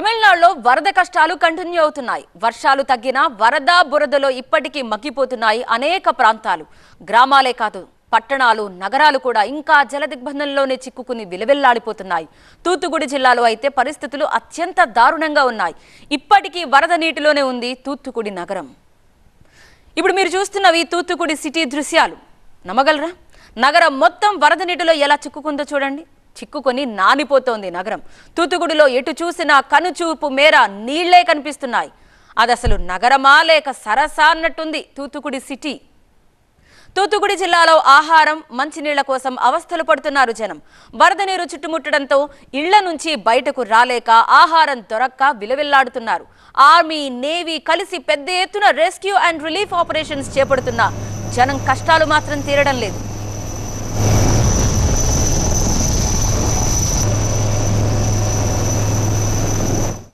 తమిళనాడులో వరద కష్టాలు కంటిన్యూ అవుతున్నాయి. వర్షాలు తగ్గినా వరద బురదలో ఇప్పటికీ మగ్గిపోతున్నాయి అనేక ప్రాంతాలు. గ్రామాలే కాదు, పట్టణాలు, నగరాలు కూడా ఇంకా జల దిగ్బంధంలోనే చిక్కుకుని విలవిల్లాడిపోతున్నాయి. తూత్తుకుడి జిల్లాలో అయితే పరిస్థితులు అత్యంత దారుణంగా ఉన్నాయి. ఇప్పటికీ వరద నీటిలోనే ఉంది తూత్తుకుడి నగరం. ఇప్పుడు మీరు చూస్తున్నవి తూత్తుకుడి సిటీ దృశ్యాలు. నమ్మగలరా? నగరం మొత్తం వరద నీటిలో ఎలా చిక్కుకుందో చూడండి. చిక్కుకొని నానిపోతోంది నగరం. తూత్తుకుడిలో ఎటు చూసినా కనుచూపు మేర నీళ్లే కనిపిస్తున్నాయి. అది అసలు నగరమా లేక సరసా అన్నట్టుంది తూత్తుకుడి సిటీ. తూత్తుకుడి జిల్లాలో ఆహారం, మంచినీళ్ల కోసం అవస్థలు పడుతున్నారు జనం. వరద నీరు చుట్టుముట్టడంతో ఇళ్ల నుంచి బయటకు రాలేక ఆహారం దొరక్క విలవిల్లాడుతున్నారు. ఆర్మీ, నేవీ కలిసి పెద్ద ఎత్తున రెస్క్యూ అండ్ రిలీఫ్ ఆపరేషన్స్ చేపడుతున్నా జనం కష్టాలు మాత్రం తీరడం లేదు.